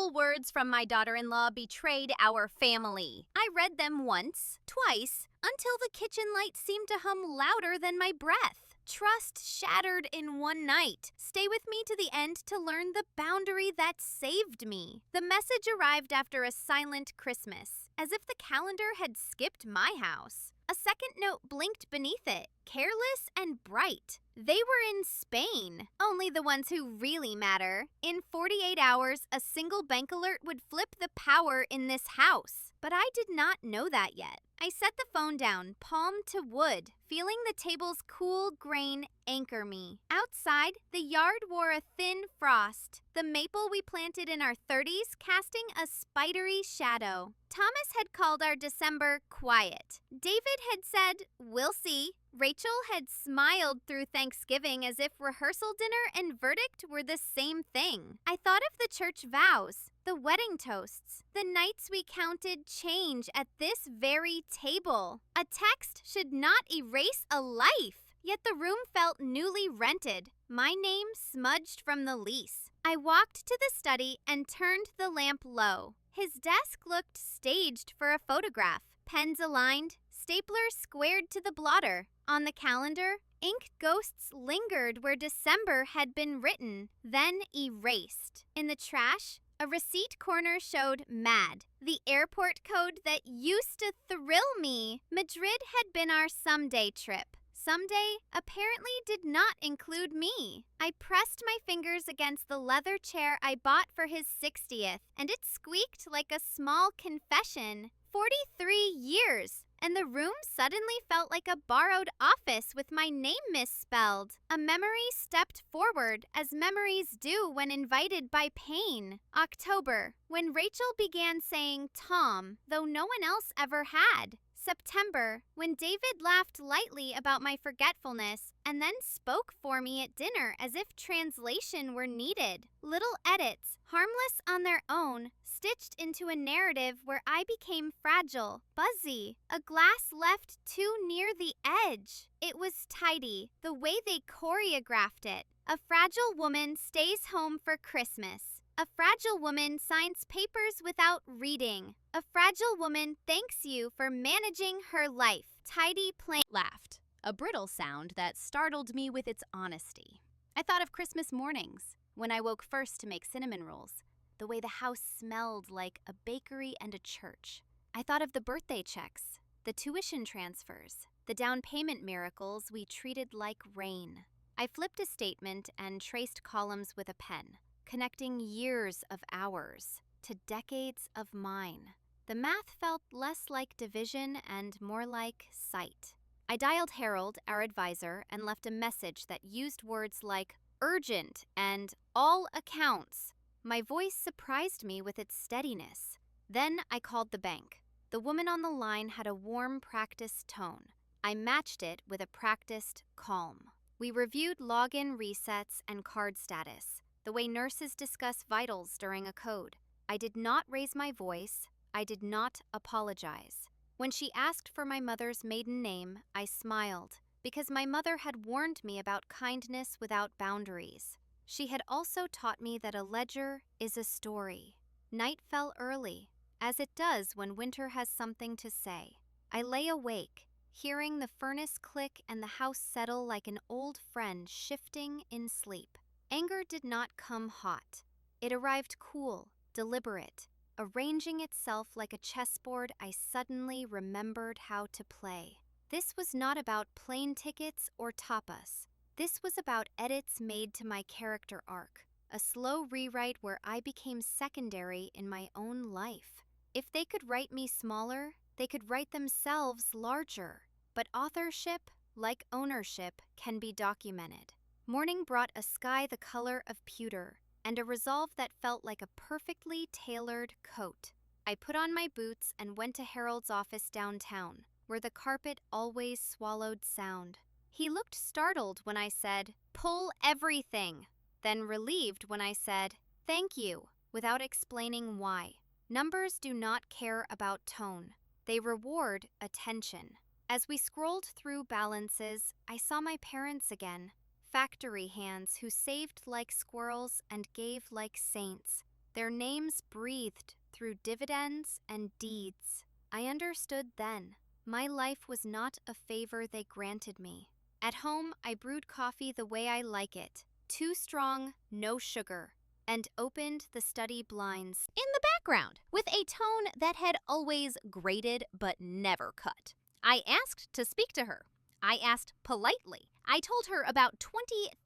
Cruel words from my daughter-in-law betrayed our family. I read them once, twice, until the kitchen light seemed to hum louder than my breath. Trust shattered in one night. Stay with me to the end to learn the boundary that saved me. The message arrived after a silent Christmas, as if the calendar had skipped my house. A second note blinked beneath it, careless and bright. They were in Spain, only the ones who really matter. In 48 hours, a single bank alert would flip the power in this house. But I did not know that yet. I set the phone down, palm to wood, feeling the table's cool grain anchor me. Outside, the yard wore a thin frost, the maple we planted in our 30s casting a spidery shadow. Thomas had called our December quiet. David had said, "We'll see." Rachel had smiled through Thanksgiving as if rehearsal dinner and verdict were the same thing. I thought of the church vows, the wedding toasts, the nights we counted change at this very table. A text should not erase a life. Yet the room felt newly rented, my name smudged from the lease. I walked to the study and turned the lamp low. His desk looked staged for a photograph. Pens aligned, stapler squared to the blotter. On the calendar, ink ghosts lingered where December had been written, then erased. In the trash, a receipt corner showed MAD, the airport code that used to thrill me. Madrid had been our someday trip. Someday apparently did not include me. I pressed my fingers against the leather chair I bought for his 60th, and it squeaked like a small confession. 43 years, and the room suddenly felt like a borrowed office with my name misspelled. A memory stepped forward, as memories do when invited by pain. October, when Rachel began saying Tom, though no one else ever had. September, when David laughed lightly about my forgetfulness and then spoke for me at dinner as if translation were needed. Little edits, harmless on their own, stitched into a narrative where I became fragile, buzzy, a glass left too near the edge. It was tidy, the way they choreographed it. A fragile woman stays home for Christmas. A fragile woman signs papers without reading. A fragile woman thanks you for managing her life. Tidy, plain. Laughed, a brittle sound that startled me with its honesty. I thought of Christmas mornings, when I woke first to make cinnamon rolls, the way the house smelled like a bakery and a church. I thought of the birthday checks, the tuition transfers, the down payment miracles we treated like rain. I flipped a statement and traced columns with a pen, connecting years of ours to decades of mine. The math felt less like division and more like sight. I dialed Harold, our advisor, and left a message that used words like urgent and all accounts. My voice surprised me with its steadiness. Then I called the bank. The woman on the line had a warm, practiced tone. I matched it with a practiced calm. We reviewed login resets and card status, the way nurses discuss vitals during a code. I did not raise my voice. I did not apologize. When she asked for my mother's maiden name, I smiled, because my mother had warned me about kindness without boundaries. She had also taught me that a ledger is a story. Night fell early, as it does when winter has something to say. I lay awake, hearing the furnace click and the house settle like an old friend shifting in sleep. Anger did not come hot. It arrived cool, deliberate, arranging itself like a chessboard I suddenly remembered how to play. This was not about plane tickets or tapas. This was about edits made to my character arc, a slow rewrite where I became secondary in my own life. If they could write me smaller, they could write themselves larger. But authorship, like ownership, can be documented. Morning brought a sky the color of pewter, and a resolve that felt like a perfectly tailored coat. I put on my boots and went to Harold's office downtown, where the carpet always swallowed sound. He looked startled when I said, "Pull everything," then relieved when I said, "Thank you," without explaining why. Numbers do not care about tone. They reward attention. As we scrolled through balances, I saw my parents again. Factory hands who saved like squirrels and gave like saints. Their names breathed through dividends and deeds. I understood then. My life was not a favor they granted me. At home, I brewed coffee the way I like it. Too strong, no sugar, and opened the study blinds. In the background, with a tone that had always grated but never cut. I asked to speak to her. I asked politely. I told her about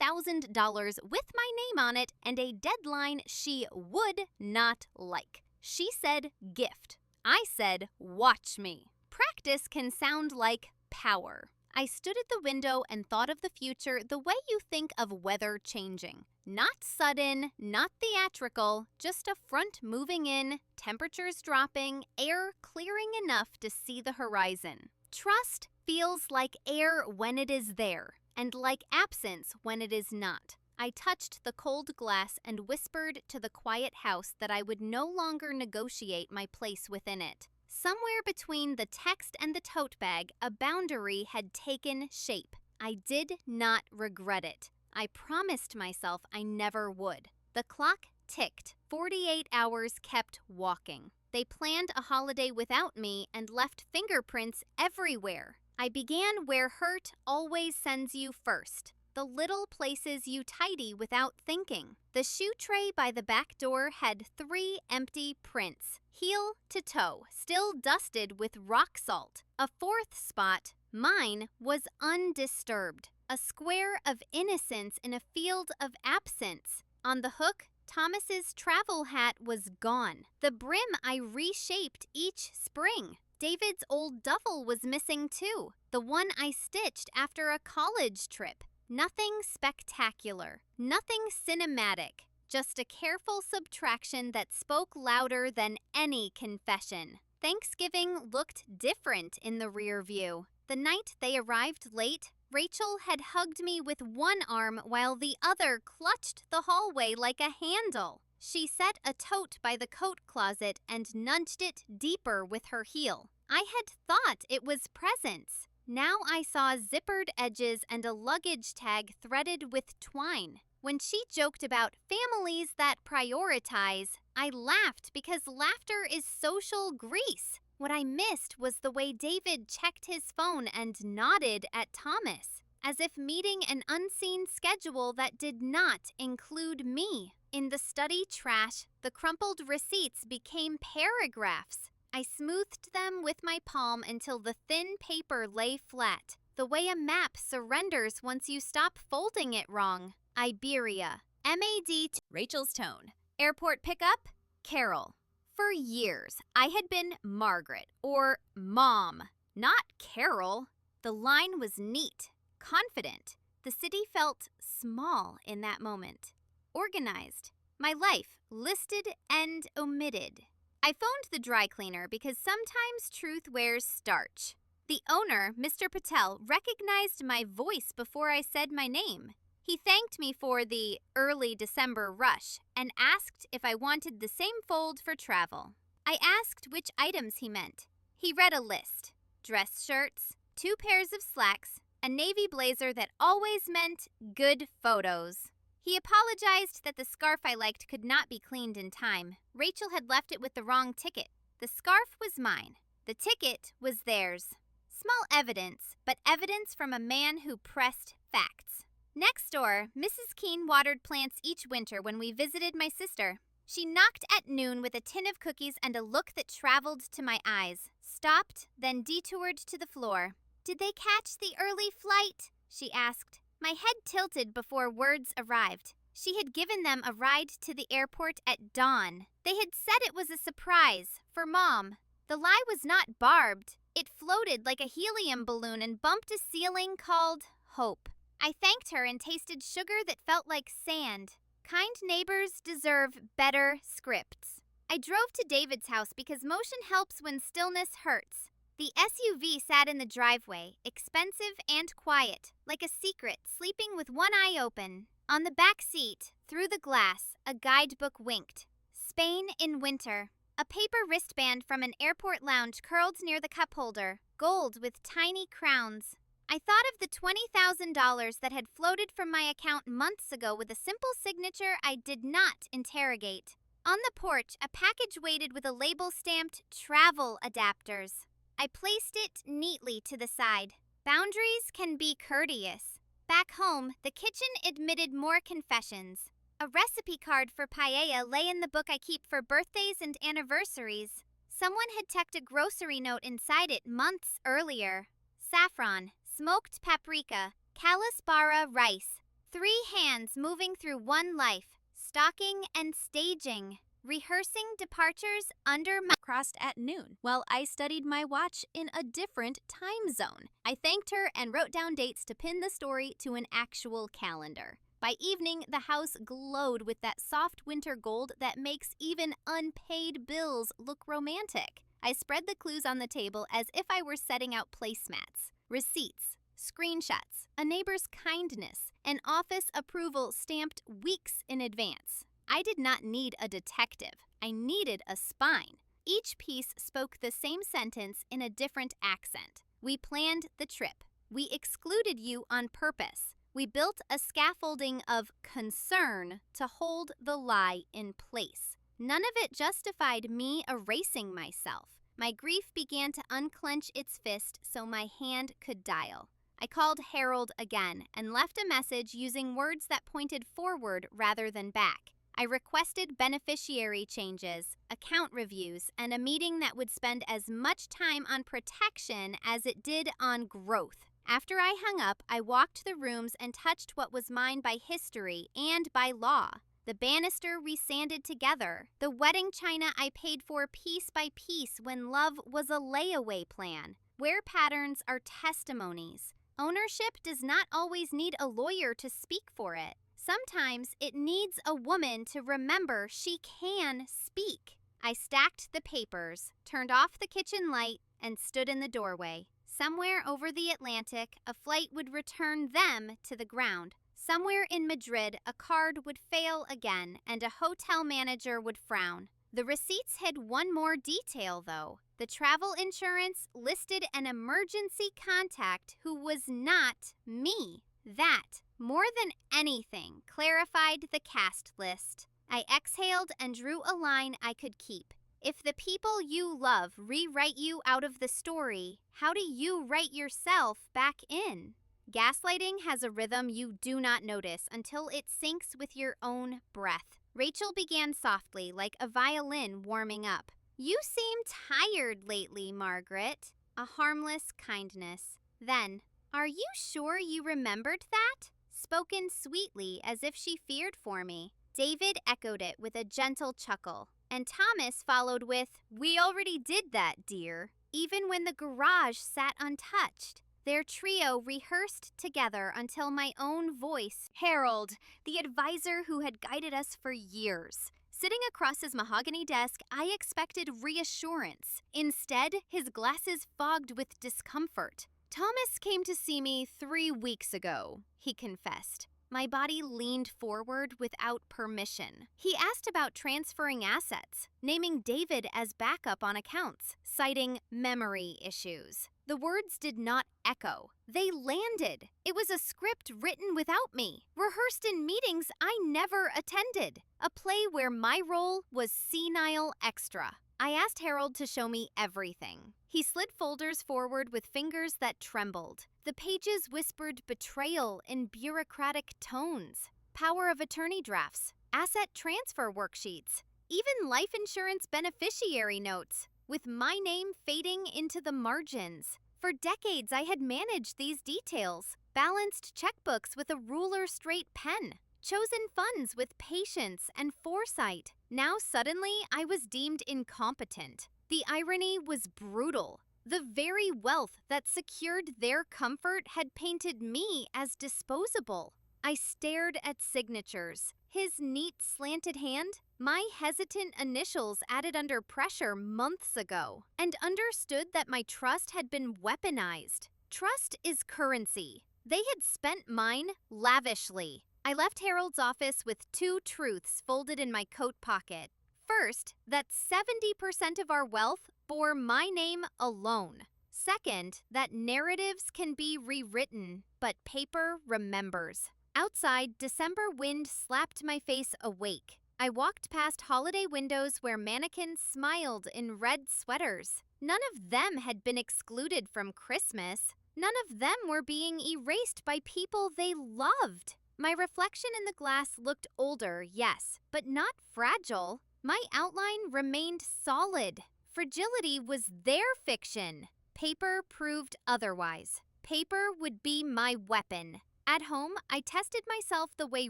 $20,000 with my name on it and a deadline she would not like. She said gift. I said watch me. Practice can sound like power. I stood at the window and thought of the future the way you think of weather changing. Not sudden, not theatrical, just a front moving in, temperatures dropping, air clearing enough to see the horizon. Trust feels like air when it is there, and like absence when it is not. I touched the cold glass and whispered to the quiet house that I would no longer negotiate my place within it. Somewhere between the text and the tote bag, a boundary had taken shape. I did not regret it. I promised myself I never would. The clock ticked. 48 hours kept walking. They planned a holiday without me and left fingerprints everywhere. I began where hurt always sends you first. The little places you tidy without thinking. The shoe tray by the back door had 3 empty prints, heel to toe, still dusted with rock salt. A 4th spot, mine, was undisturbed. A square of innocence in a field of absence. On the hook, Thomas's travel hat was gone. The brim I reshaped each spring. David's old duffel was missing too. The one I stitched after a college trip. Nothing spectacular, nothing cinematic, just a careful subtraction that spoke louder than any confession. Thanksgiving looked different in the rear view. The night they arrived late, Rachel had hugged me with one arm while the other clutched the hallway like a handle. She set a tote by the coat closet and nudged it deeper with her heel. I had thought it was presents. Now I saw zippered edges and a luggage tag threaded with twine. When she joked about families that prioritize, I laughed because laughter is social grease. What I missed was the way David checked his phone and nodded at Thomas, as if meeting an unseen schedule that did not include me. In the study trash, the crumpled receipts became paragraphs. I smoothed them with my palm until the thin paper lay flat, the way a map surrenders once you stop folding it wrong. Iberia. MAD. Rachel's tone. Airport pickup. Carol. For years, I had been Margaret, or Mom, not Carol. The line was neat, confident. The city felt small in that moment. Organized. My life listed and omitted. I phoned the dry cleaner because sometimes truth wears starch. The owner, Mr. Patel, recognized my voice before I said my name. He thanked me for the early December rush and asked if I wanted the same fold for travel. I asked which items he meant. He read a list. Dress shirts, 2 pairs of slacks, a navy blazer that always meant good photos. He apologized that the scarf I liked could not be cleaned in time. Rachel had left it with the wrong ticket. The scarf was mine. The ticket was theirs. Small evidence, but evidence from a man who pressed facts. Next door, Mrs. Keene watered plants each winter when we visited my sister. She knocked at noon with a tin of cookies and a look that traveled to my eyes, stopped, then detoured to the floor. "Did they catch the early flight?" she asked. My head tilted before words arrived. She had given them a ride to the airport at dawn. They had said it was a surprise, for Mom. The lie was not barbed. It floated like a helium balloon and bumped a ceiling called hope. I thanked her and tasted sugar that felt like sand. Kind neighbors deserve better scripts. I drove to David's house because motion helps when stillness hurts. The SUV sat in the driveway, expensive and quiet, like a secret sleeping with one eye open. On the back seat, through the glass, a guidebook winked. Spain in winter. A paper wristband from an airport lounge curled near the cup holder, gold with tiny crowns. I thought of the $20,000 that had floated from my account months ago with a simple signature I did not interrogate. On the porch, a package waited with a label stamped travel adapters. I placed it neatly to the side. Boundaries can be courteous. Back home, the kitchen admitted more confessions. A recipe card for paella lay in the book I keep for birthdays and anniversaries. Someone had tucked a grocery note inside it months earlier. Saffron, smoked paprika, Kalisbara rice. 3 hands moving through one life, stalking and staging, rehearsing departures under my Crossed at noon while I studied my watch in a different time zone. I thanked her and wrote down dates to pin the story to an actual calendar. By evening, the house glowed with that soft winter gold that makes even unpaid bills look romantic. I spread the clues on the table as if I were setting out placemats. Receipts, screenshots, a neighbor's kindness, and office approval stamped weeks in advance. I did not need a detective. I needed a spine. Each piece spoke the same sentence in a different accent. We planned the trip. We excluded you on purpose. We built a scaffolding of concern to hold the lie in place. None of it justified me erasing myself. My grief began to unclench its fist so my hand could dial. I called Harold again and left a message using words that pointed forward rather than back. I requested beneficiary changes, account reviews, and a meeting that would spend as much time on protection as it did on growth. After I hung up, I walked the rooms and touched what was mine by history and by law. The banister we sanded together, the wedding china I paid for piece by piece when love was a layaway plan. Wear patterns are testimonies. Ownership does not always need a lawyer to speak for it. Sometimes it needs a woman to remember she can speak. I stacked the papers, turned off the kitchen light, and stood in the doorway. Somewhere over the Atlantic, a flight would return them to the ground. Somewhere in Madrid, a card would fail again, and a hotel manager would frown. The receipts hid one more detail, though. The travel insurance listed an emergency contact who was not me. That, more than anything, clarified the cast list. I exhaled and drew a line I could keep. If the people you love rewrite you out of the story, how do you write yourself back in? Gaslighting has a rhythm you do not notice until it syncs with your own breath. Rachel began softly, like a violin warming up. You seem tired lately, Margaret. A harmless kindness. Then, are you sure you remembered that? Spoken sweetly as if she feared for me. David echoed it with a gentle chuckle, and Thomas followed with, "We already did that, dear," even when the garage sat untouched. Their trio rehearsed together until my own voice, Harold, the advisor who had guided us for years. Sitting across his mahogany desk, I expected reassurance. Instead, his glasses fogged with discomfort. Thomas came to see me 3 weeks ago, he confessed. My body leaned forward without permission. He asked about transferring assets, naming David as backup on accounts, citing memory issues. The words did not echo. They landed. It was a script written without me, rehearsed in meetings I never attended. A play where my role was senile extra. I asked Harold to show me everything. He slid folders forward with fingers that trembled. The pages whispered betrayal in bureaucratic tones. Power of attorney drafts, asset transfer worksheets, even life insurance beneficiary notes, with my name fading into the margins. For decades, I had managed these details, balanced checkbooks with a ruler-straight pen, chosen funds with patience and foresight. Now suddenly, I was deemed incompetent. The irony was brutal. The very wealth that secured their comfort had painted me as disposable. I stared at signatures. His neat slanted hand, my hesitant initials added under pressure months ago, and understood that my trust had been weaponized. Trust is currency. They had spent mine lavishly. I left Harold's office with 2 truths folded in my coat pocket. First, that 70% of our wealth bore my name alone. Second, that narratives can be rewritten, but paper remembers. Outside, December wind slapped my face awake. I walked past holiday windows where mannequins smiled in red sweaters. None of them had been excluded from Christmas. None of them were being erased by people they loved. My reflection in the glass looked older, yes, but not fragile. My outline remained solid. Fragility was their fiction. Paper proved otherwise. Paper would be my weapon. At home, I tested myself the way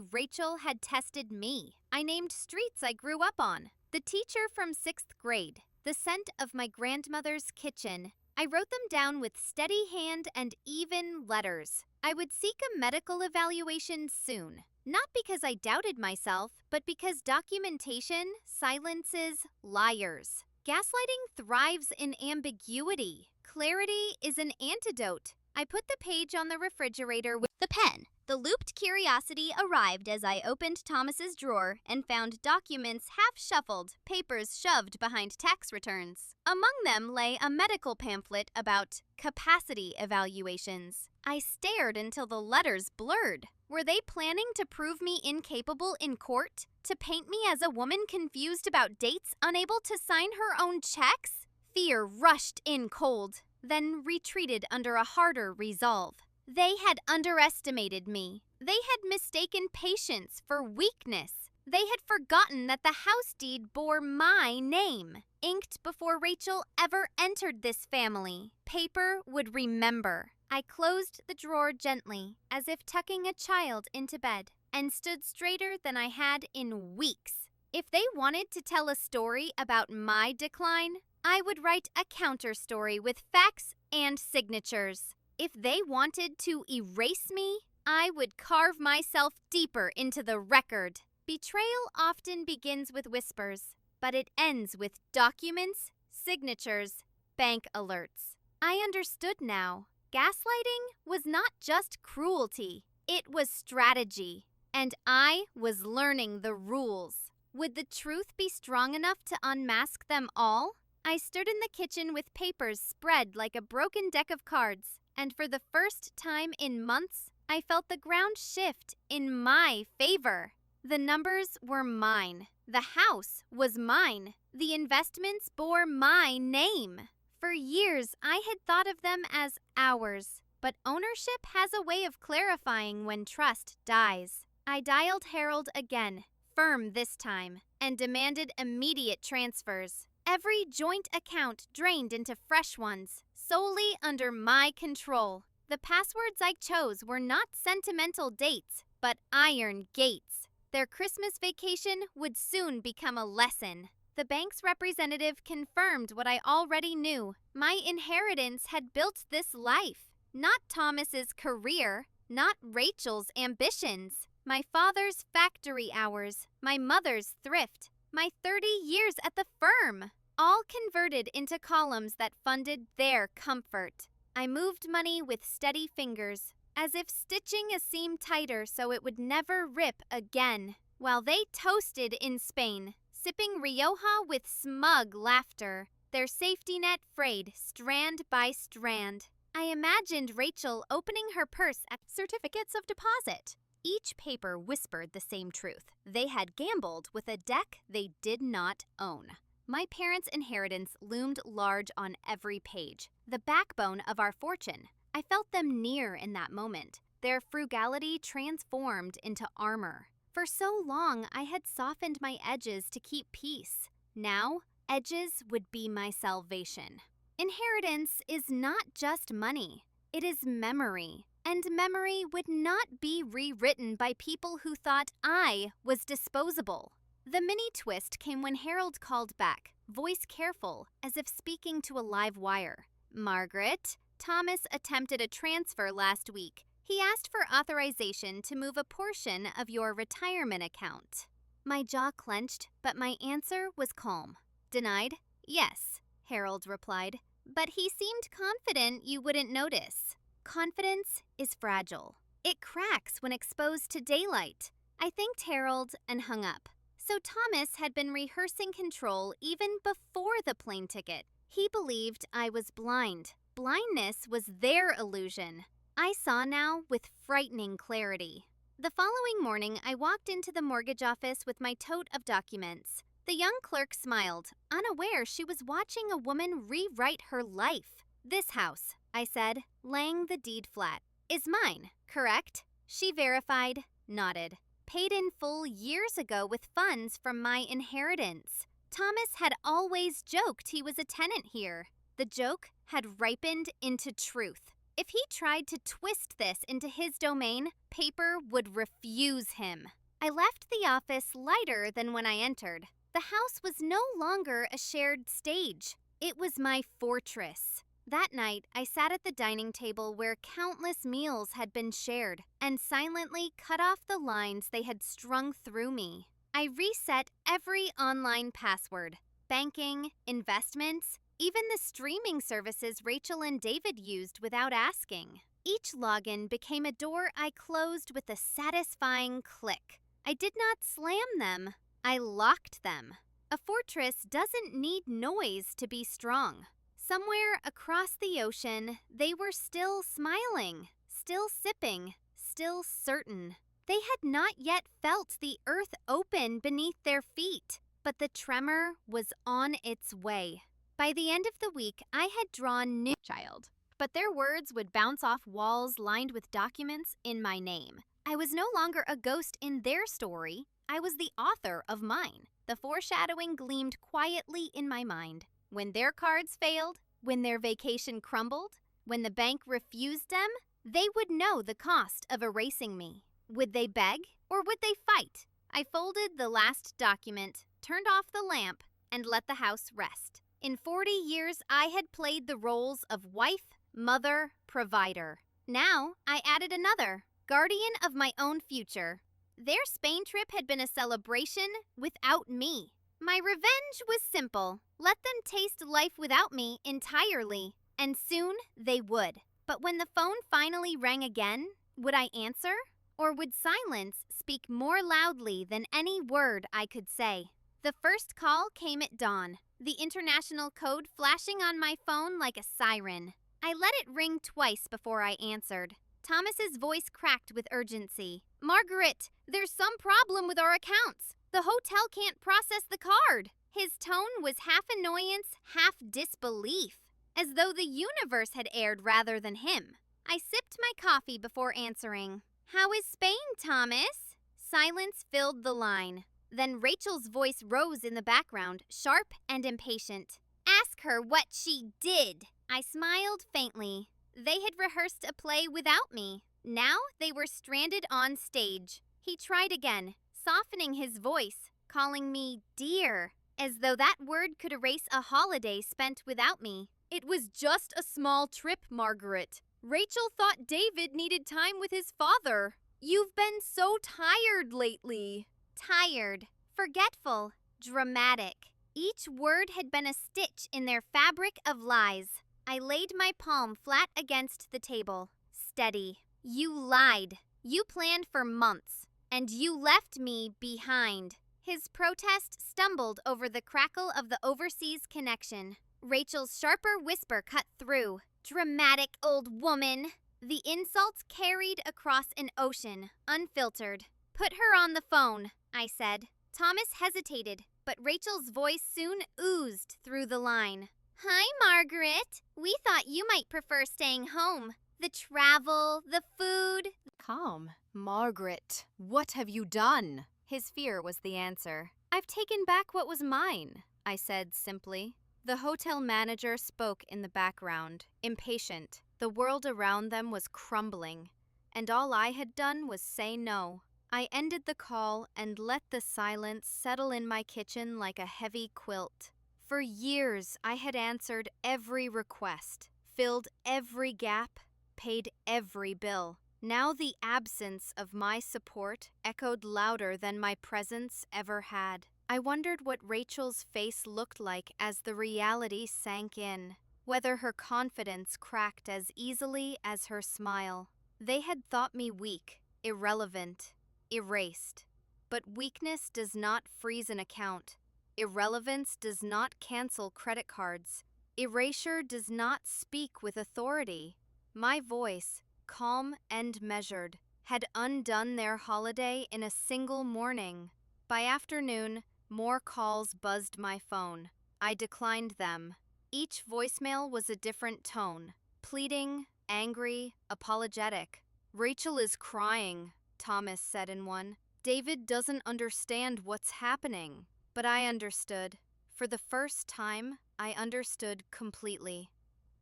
Rachel had tested me. I named streets I grew up on. The teacher from 6th grade. The scent of my grandmother's kitchen. I wrote them down with steady hand and even letters. I would seek a medical evaluation soon. Not because I doubted myself, but because documentation silences liars. Gaslighting thrives in ambiguity. Clarity is an antidote. I put the page on the refrigerator with the pen. The looped curiosity arrived as I opened Thomas's drawer and found documents half shuffled, papers shoved behind tax returns. Among them lay a medical pamphlet about capacity evaluations. I stared until the letters blurred. Were they planning to prove me incapable in court? To paint me as a woman confused about dates, unable to sign her own checks? Fear rushed in cold, then retreated under a harder resolve. They had underestimated me. They had mistaken patience for weakness. They had forgotten that the house deed bore my name, inked before Rachel ever entered this family. Paper would remember. I closed the drawer gently, as if tucking a child into bed, and stood straighter than I had in weeks. If they wanted to tell a story about my decline, I would write a counter story with facts and signatures. If they wanted to erase me, I would carve myself deeper into the record. Betrayal often begins with whispers, but it ends with documents, signatures, bank alerts. I understood now. Gaslighting was not just cruelty, it was strategy, and I was learning the rules. Would the truth be strong enough to unmask them all? I stood in the kitchen with papers spread like a broken deck of cards, and for the first time in months, I felt the ground shift in my favor. The numbers were mine. The house was mine. The investments bore my name. For years, I had thought of them as ours, but ownership has a way of clarifying when trust dies. I dialed Harold again, firm this time, and demanded immediate transfers. Every joint account drained into fresh ones, solely under my control. The passwords I chose were not sentimental dates, but iron gates. Their Christmas vacation would soon become a lesson. The bank's representative confirmed what I already knew. My inheritance had built this life. Not Thomas's career, not Rachel's ambitions. My father's factory hours, my mother's thrift, my 30 years at the firm, all converted into columns that funded their comfort. I moved money with steady fingers, as if stitching a seam tighter so it would never rip again, while they toasted in Spain, sipping Rioja with smug laughter, their safety net frayed strand by strand. I imagined Rachel opening her purse at certificates of deposit. Each paper whispered the same truth. They had gambled with a deck they did not own. My parents' inheritance loomed large on every page, the backbone of our fortune. I felt them near in that moment, their frugality transformed into armor. For so long, I had softened my edges to keep peace. Now, edges would be my salvation. Inheritance is not just money. It is memory. And memory would not be rewritten by people who thought I was disposable. The mini twist came when Harold called back, voice careful, as if speaking to a live wire. "Margaret, Thomas attempted a transfer last week. He asked for authorization to move a portion of your retirement account." My jaw clenched, but my answer was calm. "Denied?" "Yes," Harold replied, "but he seemed confident you wouldn't notice." Confidence is fragile. It cracks when exposed to daylight. I thanked Harold and hung up. So Thomas had been rehearsing control even before the plane ticket. He believed I was blind. Blindness was their illusion. I saw now with frightening clarity. The following morning, I walked into the mortgage office with my tote of documents. The young clerk smiled, unaware she was watching a woman rewrite her life. "This house," I said, laying the deed flat, "is mine, correct?" She verified, nodded. "Paid in full years ago with funds from my inheritance." Thomas had always joked he was a tenant here. The joke had ripened into truth. If he tried to twist this into his domain, paper would refuse him. I left the office lighter than when I entered. The house was no longer a shared stage. It was my fortress. That night, I sat at the dining table where countless meals had been shared and silently cut off the lines they had strung through me. I reset every online password, banking, investments, even the streaming services Rachel and David used without asking. Each login became a door I closed with a satisfying click. I did not slam them. I locked them. A fortress doesn't need noise to be strong. Somewhere across the ocean, they were still smiling, still sipping, still certain. They had not yet felt the earth open beneath their feet, but the tremor was on its way. By the end of the week, I had drawn new child, but their words would bounce off walls lined with documents in my name. I was no longer a ghost in their story. I was the author of mine. The foreshadowing gleamed quietly in my mind. When their cards failed, when their vacation crumbled, when the bank refused them, they would know the cost of erasing me. Would they beg or would they fight? I folded the last document, turned off the lamp, and let the house rest. In 40 years, I had played the roles of wife, mother, provider. Now, I added another, guardian of my own future. Their Spain trip had been a celebration without me. My revenge was simple. Let them taste life without me entirely, and soon they would. But when the phone finally rang again, would I answer? Or would silence speak more loudly than any word I could say? The first call came at dawn, the international code flashing on my phone like a siren. I let it ring twice before I answered. Thomas's voice cracked with urgency. "Margaret, there's some problem with our accounts. The hotel can't process the card." His tone was half annoyance, half disbelief, as though the universe had erred rather than him. I sipped my coffee before answering. "How is Spain, Thomas?" Silence filled the line. Then Rachel's voice rose in the background, sharp and impatient. "Ask her what she did." I smiled faintly. They had rehearsed a play without me. Now they were stranded on stage. He tried again, softening his voice, calling me dear, as though that word could erase a holiday spent without me. "It was just a small trip, Margaret. Rachel thought David needed time with his father. You've been so tired lately." Tired, forgetful, dramatic. Each word had been a stitch in their fabric of lies. I laid my palm flat against the table. Steady. "You lied. You planned for months. And you left me behind." His protest stumbled over the crackle of the overseas connection. Rachel's sharper whisper cut through. "Dramatic old woman." The insults carried across an ocean, unfiltered. "Put her on the phone," I said. Thomas hesitated, but Rachel's voice soon oozed through the line. "Hi, Margaret. We thought you might prefer staying home. The travel, the food." Calm. "Margaret, what have you done?" His fear was the answer. "I've taken back what was mine," I said simply. The hotel manager spoke in the background, impatient. The world around them was crumbling, and all I had done was say no. I ended the call and let the silence settle in my kitchen like a heavy quilt. For years, I had answered every request, filled every gap, paid every bill. Now the absence of my support echoed louder than my presence ever had. I wondered what Rachel's face looked like as the reality sank in, whether her confidence cracked as easily as her smile. They had thought me weak, irrelevant, erased. But weakness does not freeze an account. Irrelevance does not cancel credit cards. Erasure does not speak with authority. My voice, calm and measured, had undone their holiday in a single morning. By afternoon, more calls buzzed my phone. I declined them. Each voicemail was a different tone: pleading, angry, apologetic. "Rachel is crying," Thomas said in one. "David doesn't understand what's happening." But I understood. For the first time, I understood completely.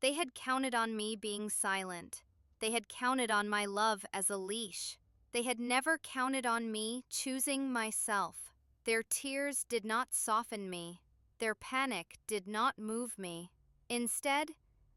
They had counted on me being silent. They had counted on my love as a leash. They had never counted on me choosing myself. Their tears did not soften me. Their panic did not move me. Instead,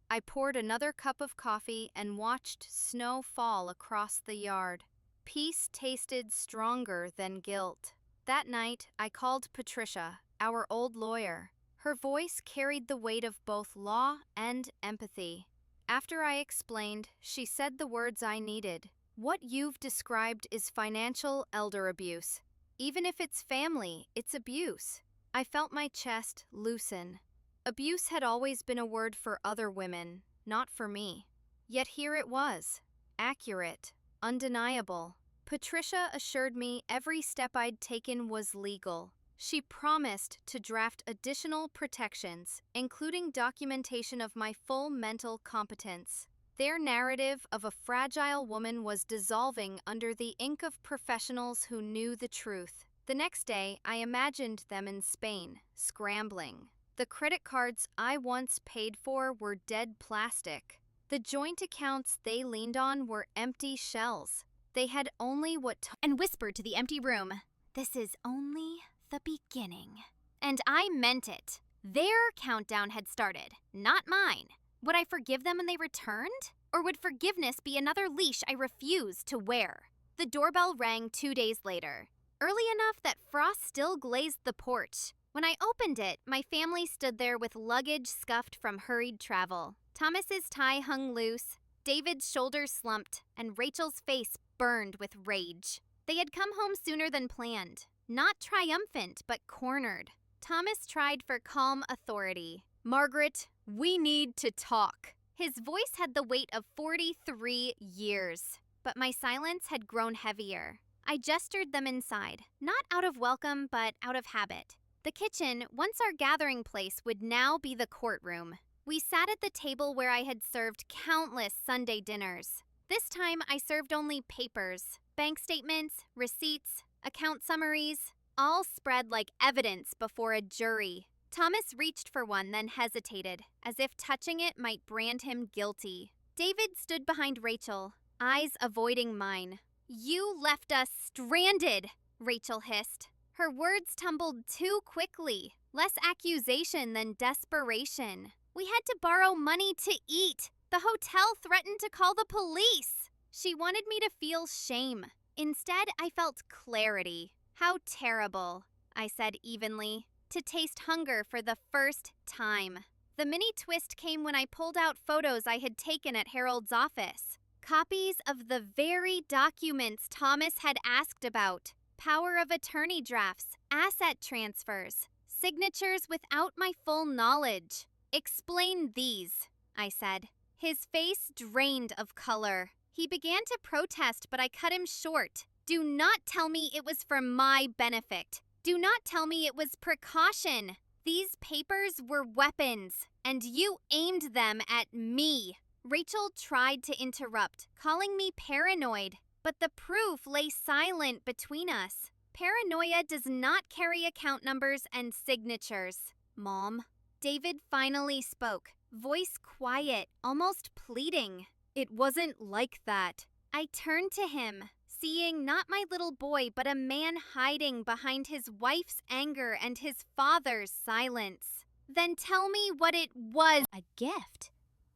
I poured another cup of coffee and watched snow fall across the yard. Peace tasted stronger than guilt. That night, I called Patricia, our old lawyer. Her voice carried the weight of both law and empathy. After I explained, she said the words I needed. "What you've described is financial elder abuse. Even if it's family, it's abuse." I felt my chest loosen. Abuse had always been a word for other women, not for me. Yet here it was, accurate, undeniable. Patricia assured me every step I'd taken was legal. She promised to draft additional protections, including documentation of my full mental competence. Their narrative of a fragile woman was dissolving under the ink of professionals who knew the truth. The next day, I imagined them in Spain, scrambling. The credit cards I once paid for were dead plastic. The joint accounts they leaned on were empty shells. They had only and whispered to the empty room, "This is only the beginning." And I meant it. Their countdown had started, not mine. Would I forgive them when they returned? Or would forgiveness be another leash I refused to wear? The doorbell rang 2 days later, early enough that frost still glazed the porch. When I opened it, my family stood there with luggage scuffed from hurried travel. Thomas's tie hung loose, David's shoulders slumped, and Rachel's face burned with rage. They had come home sooner than planned. Not triumphant, but cornered. Thomas tried for calm authority. "Margaret, we need to talk." His voice had the weight of 43 years, but my silence had grown heavier. I gestured them inside, not out of welcome, but out of habit. The kitchen, once our gathering place, would now be the courtroom. We sat at the table where I had served countless Sunday dinners. This time, I served only papers, bank statements, receipts, account summaries, all spread like evidence before a jury. Thomas reached for one, then hesitated, as if touching it might brand him guilty. David stood behind Rachel, eyes avoiding mine. "You left us stranded," Rachel hissed. Her words tumbled too quickly, less accusation than desperation. "We had to borrow money to eat. The hotel threatened to call the police." She wanted me to feel shame. Instead, I felt clarity. "How terrible," I said evenly, to taste hunger for the first time. The mini twist came when I pulled out photos I had taken at Harold's office. Copies of the very documents Thomas had asked about. Power of attorney drafts, asset transfers, signatures without my full knowledge. "Explain these," I said. His face drained of color. He began to protest, but I cut him short. "Do not tell me it was for my benefit. Do not tell me it was precaution. These papers were weapons, and you aimed them at me." Rachel tried to interrupt, calling me paranoid, but the proof lay silent between us. Paranoia does not carry account numbers and signatures. "Mom." David finally spoke, voice quiet, almost pleading. "It wasn't like that." I turned to him, seeing not my little boy, but a man hiding behind his wife's anger and his father's silence. "Then tell me what it was." "A gift."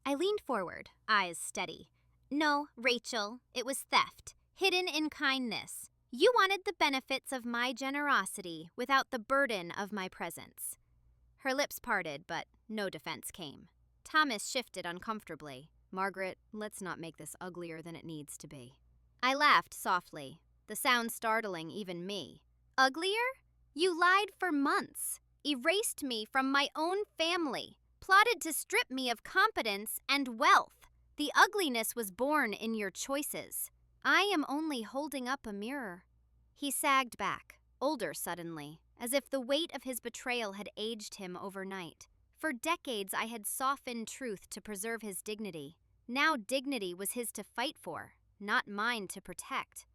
I leaned forward, eyes steady. "No, Rachel, it was theft, hidden in kindness. You wanted the benefits of my generosity without the burden of my presence." Her lips parted, but no defense came. Thomas shifted uncomfortably. "Margaret, let's not make this uglier than it needs to be." I laughed softly, the sound startling even me. "Uglier? You lied for months, erased me from my own family, plotted to strip me of competence and wealth. The ugliness was born in your choices. I am only holding up a mirror. He sagged back, older suddenly, as if the weight of his betrayal had aged him overnight. For decades, I had softened truth to preserve his dignity. Now dignity was his to fight for, not mine to protect.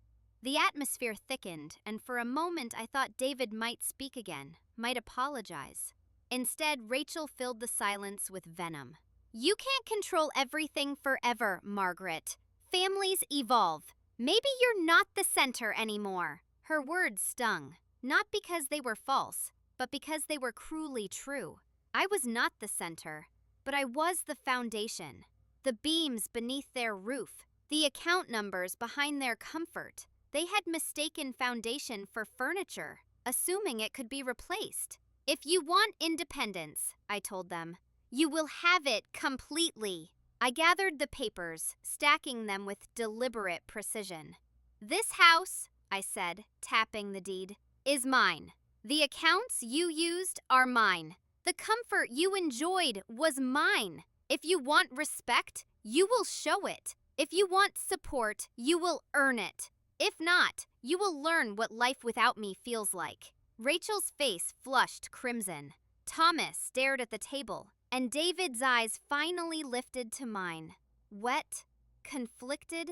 The atmosphere thickened, and for a moment I thought David might speak again, might apologize. Instead, Rachel filled the silence with venom. You can't control everything forever, Margaret. Families evolve. Maybe you're not the center anymore. Her words stung, not because they were false, but because they were cruelly true. I was not the center, but I was the foundation. The beams beneath their roof, the account numbers behind their comfort. They had mistaken foundation for furniture, assuming it could be replaced. If you want independence, I told them, you will have it completely. I gathered the papers, stacking them with deliberate precision. This house, I said, tapping the deed, is mine. The accounts you used are mine. The comfort you enjoyed was mine. If you want respect, you will show it. If you want support, you will earn it. If not, you will learn what life without me feels like. Rachel's face flushed crimson. Thomas stared at the table, and David's eyes finally lifted to mine. Wet, conflicted,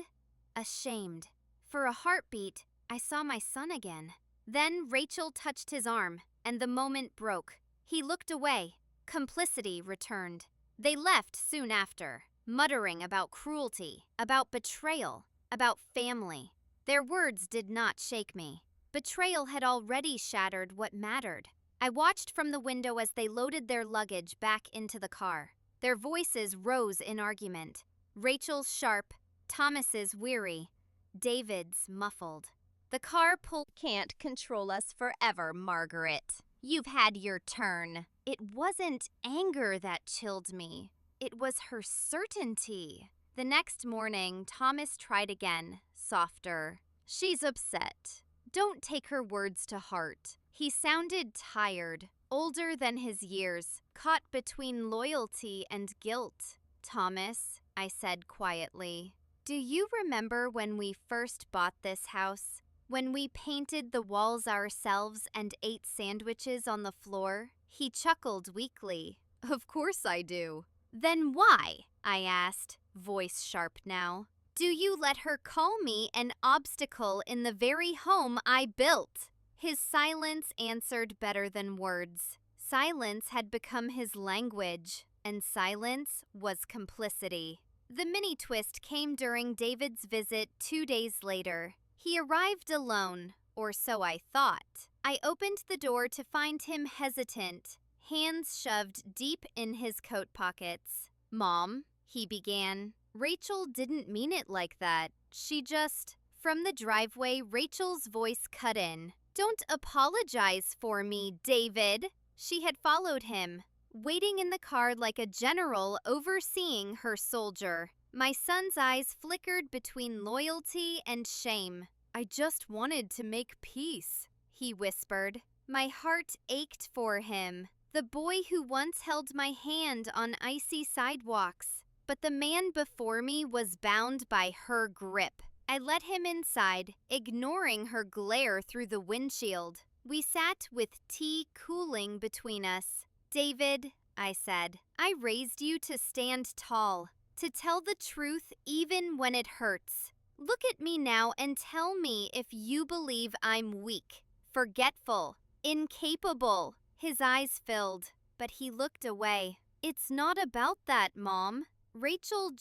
ashamed. For a heartbeat, I saw my son again. Then Rachel touched his arm, and the moment broke. He looked away. Complicity returned. They left soon after, muttering about cruelty, about betrayal, about family. Their words did not shake me. Betrayal had already shattered what mattered. I watched from the window as they loaded their luggage back into the car. Their voices rose in argument. Rachel's sharp, Thomas's weary, David's muffled. The car pulled. Can't control us forever, Margaret. You've had your turn. It wasn't anger that chilled me. It was her certainty. The next morning, Thomas tried again, softer. She's upset. Don't take her words to heart. He sounded tired, older than his years, caught between loyalty and guilt. Thomas, I said quietly, do you remember when we first bought this house? When we painted the walls ourselves and ate sandwiches on the floor? He chuckled weakly. Of course I do. Then why? I asked, voice sharp now. Do you let her call me an obstacle in the very home I built? His silence answered better than words. Silence had become his language, and silence was complicity. The mini twist came during David's visit 2 days later. He arrived alone, or so I thought. I opened the door to find him hesitant, hands shoved deep in his coat pockets. Mom, he began. Rachel didn't mean it like that. She just... From the driveway, Rachel's voice cut in. Don't apologize for me, David. She had followed him, waiting in the car like a general overseeing her soldier. My son's eyes flickered between loyalty and shame. I just wanted to make peace, he whispered. My heart ached for him. The boy who once held my hand on icy sidewalks. But the man before me was bound by her grip. I let him inside, ignoring her glare through the windshield. We sat with tea cooling between us. David, I said, I raised you to stand tall, to tell the truth even when it hurts. Look at me now and tell me if you believe I'm weak, forgetful, incapable. His eyes filled, but he looked away. It's not about that, Mom. Rachel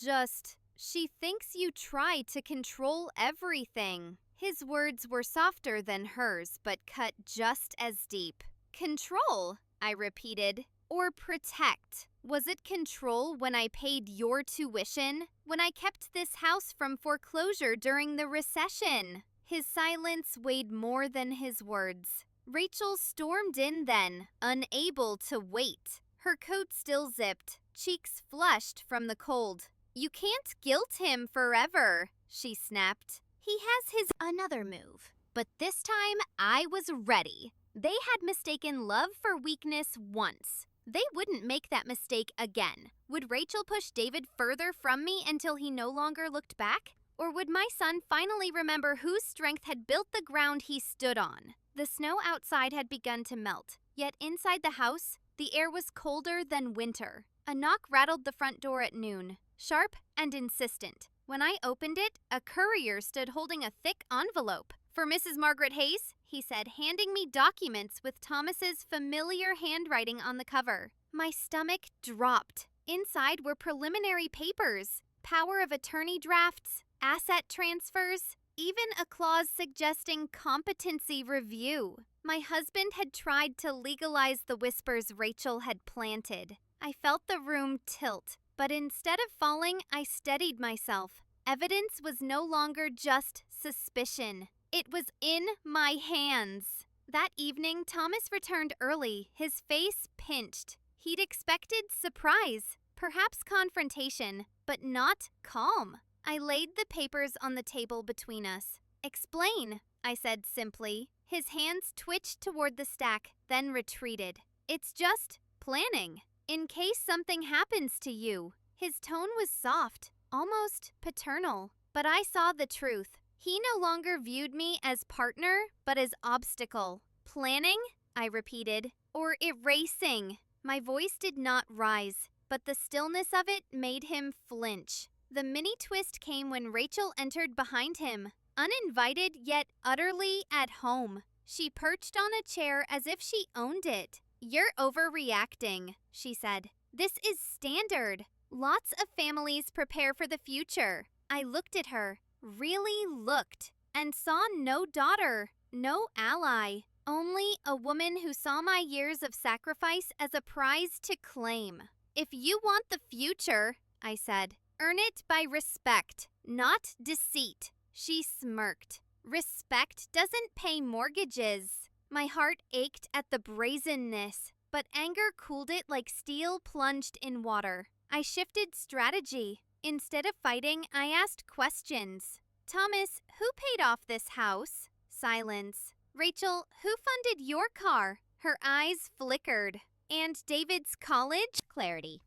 she thinks you try to control everything. His words were softer than hers, but cut just as deep. Control, I repeated. Or protect. Was it control when I paid your tuition? When I kept this house from foreclosure during the recession? His silence weighed more than his words. Rachel stormed in then, unable to wait. Her coat still zipped, cheeks flushed from the cold. You can't guilt him forever, she snapped. He has his another move. But this time, I was ready. They had mistaken love for weakness once. They wouldn't make that mistake again. Would Rachel push David further from me until he no longer looked back? Or would my son finally remember whose strength had built the ground he stood on? The snow outside had begun to melt, yet inside the house, the air was colder than winter. A knock rattled the front door at noon, sharp and insistent. When I opened it, a courier stood holding a thick envelope. "For Mrs. Margaret Hayes," he said, handing me documents with Thomas's familiar handwriting on the cover. My stomach dropped. Inside were preliminary papers, power of attorney drafts, asset transfers, even a clause suggesting competency review. My husband had tried to legalize the whispers Rachel had planted. I felt the room tilt, but instead of falling, I steadied myself. Evidence was no longer just suspicion. It was in my hands. That evening, Thomas returned early, his face pinched. He'd expected surprise, perhaps confrontation, but not calm. I laid the papers on the table between us. "Explain," I said simply. His hands twitched toward the stack, then retreated. "It's just planning, in case something happens to you." His tone was soft, almost paternal, but I saw the truth. He no longer viewed me as partner, but as obstacle. "Planning?" I repeated. "Or erasing?" My voice did not rise, but the stillness of it made him flinch. The mini twist came when Rachel entered behind him, uninvited yet utterly at home. She perched on a chair as if she owned it. "You're overreacting," she said. "This is standard. Lots of families prepare for the future." I looked at her, really looked, and saw no daughter, no ally, only a woman who saw my years of sacrifice as a prize to claim. "If you want the future," I said, "earn it by respect, not deceit." She smirked. "Respect doesn't pay mortgages." My heart ached at the brazenness, but anger cooled it like steel plunged in water. I shifted strategy. Instead of fighting, I asked questions. "Thomas, who paid off this house?" Silence. "Rachel, who funded your car?" Her eyes flickered. "And David's college?" Clarity.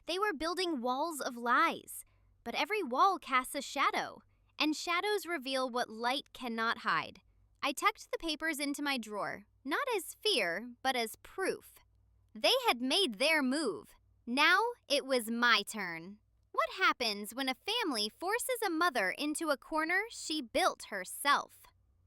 They were building walls of lies, but every wall casts a shadow, and shadows reveal what light cannot hide. I tucked the papers into my drawer, not as fear, but as proof. They had made their move. Now it was my turn. What happens when a family forces a mother into a corner she built herself?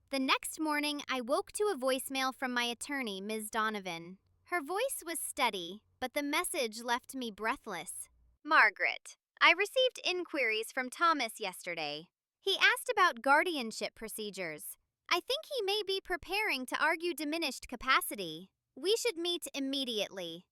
The next morning, I woke to a voicemail from my attorney, Ms. Donovan. Her voice was steady, but the message left me breathless. "Margaret, I received inquiries from Thomas yesterday. He asked about guardianship procedures. I think he may be preparing to argue diminished capacity. We should meet immediately."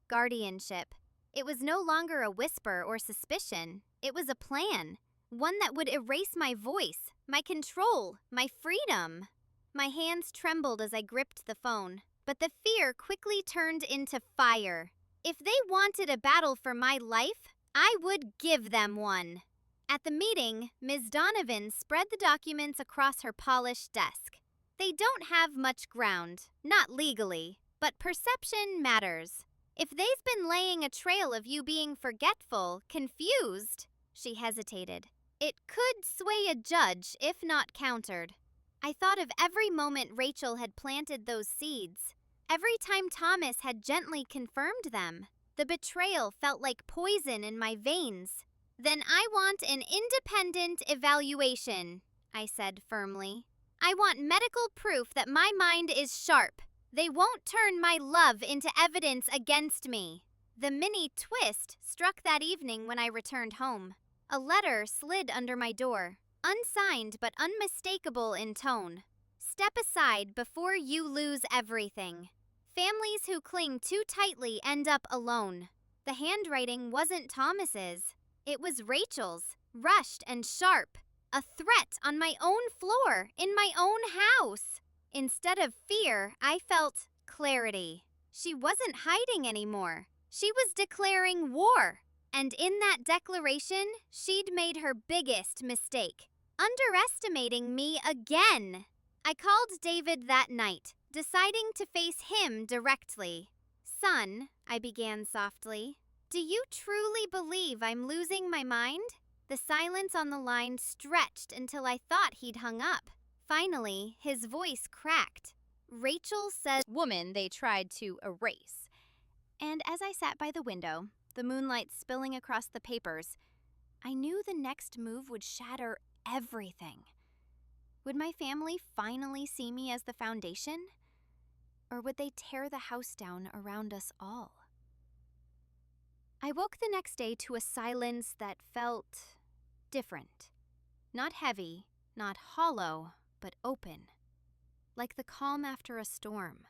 Guardianship. It was no longer a whisper or suspicion. It was a plan. One that would erase my voice, my control, my freedom. My hands trembled as I gripped the phone, but the fear quickly turned into fire. If they wanted a battle for my life, I would give them one. At the meeting, Ms. Donovan spread the documents across her polished desk. "They don't have much ground, not legally, but perception matters. If they've been laying a trail of you being forgetful, confused," she hesitated, "it could sway a judge if not countered." I thought of every moment Rachel had planted those seeds, every time Thomas had gently confirmed them. The betrayal felt like poison in my veins. "Then I want an independent evaluation," I said firmly. "I want medical proof that my mind is sharp. They won't turn my love into evidence against me." The mini twist struck that evening when I returned home. A letter slid under my door, unsigned but unmistakable in tone. "Step aside before you lose everything. Families who cling too tightly end up alone." The handwriting wasn't Thomas's. It was Rachel's, rushed and sharp. A threat on my own floor, in my own house. Instead of fear, I felt clarity. She wasn't hiding anymore. She was declaring war. And in that declaration, she'd made her biggest mistake, underestimating me again. I called David that night, deciding to face him directly. "Son," I began softly, "do you truly believe I'm losing my mind?" The silence on the line stretched until I thought he'd hung up. Finally, his voice cracked. Rachel said, Woman they tried to erase. And as I sat by the window, the moonlight spilling across the papers, I knew the next move would shatter everything. Would my family finally see me as the foundation? Or would they tear the house down around us all? I woke the next day to a silence that felt different. Not heavy, not hollow, but open. Like the calm after a storm.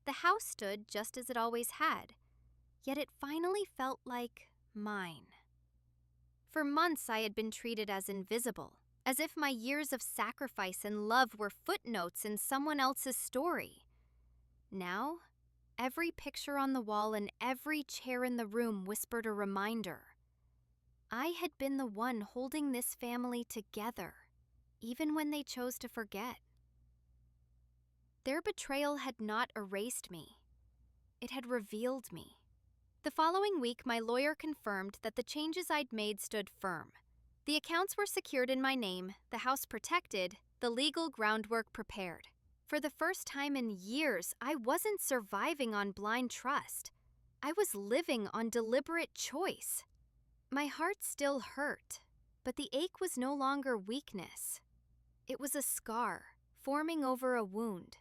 The house stood just as it always had, yet it finally felt like mine. For months I had been treated as invisible, as if my years of sacrifice and love were footnotes in someone else's story. Now, every picture on the wall and every chair in the room whispered a reminder. I had been the one holding this family together, even when they chose to forget. Their betrayal had not erased me. It had revealed me. The following week, my lawyer confirmed that the changes I'd made stood firm. The accounts were secured in my name, the house protected, the legal groundwork prepared. For the first time in years, I wasn't surviving on blind trust. I was living on deliberate choice. My heart still hurt, but the ache was no longer weakness. It was a scar, forming over a wound,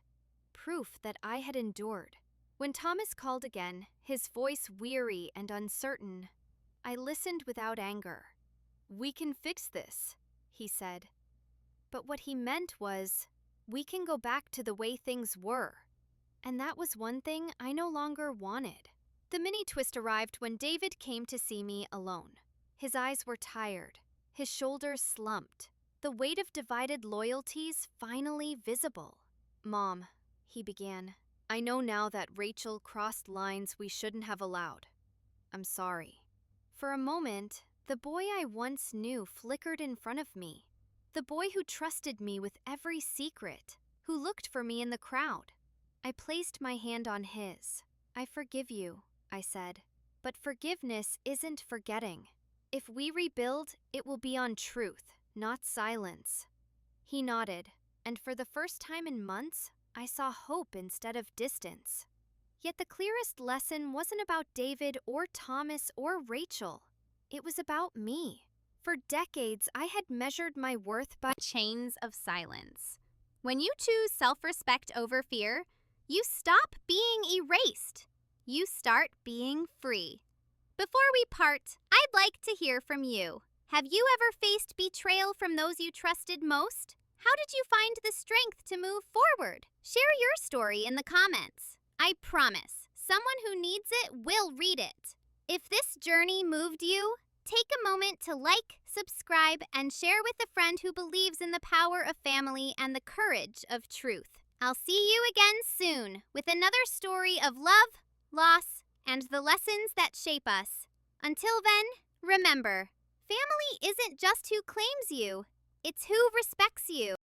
proof that I had endured. When Thomas called again, his voice weary and uncertain, I listened without anger. "We can fix this," he said. But what he meant was, we can go back to the way things were. And that was one thing I no longer wanted. The mini twist arrived when David came to see me alone. His eyes were tired, his shoulders slumped, the weight of divided loyalties finally visible. "Mom," he began, "I know now that Rachel crossed lines we shouldn't have allowed. I'm sorry." For a moment, the boy I once knew flickered in front of me. The boy who trusted me with every secret, who looked for me in the crowd. I placed my hand on his. "I forgive you," I said. "But forgiveness isn't forgetting. If we rebuild, it will be on truth, not silence." He nodded, and for the first time in months, I saw hope instead of distance. Yet the clearest lesson wasn't about David or Thomas or Rachel. It was about me. For decades, I had measured my worth by chains of silence. When you choose self-respect over fear, you stop being erased. You start being free. Before we part, I'd like to hear from you. Have you ever faced betrayal from those you trusted most? How did you find the strength to move forward? Share your story in the comments. I promise, someone who needs it will read it. If this journey moved you, take a moment to like, subscribe, and share with a friend who believes in the power of family and the courage of truth. I'll see you again soon with another story of love, loss, and the lessons that shape us. Until then, remember, family isn't just who claims you, it's who respects you.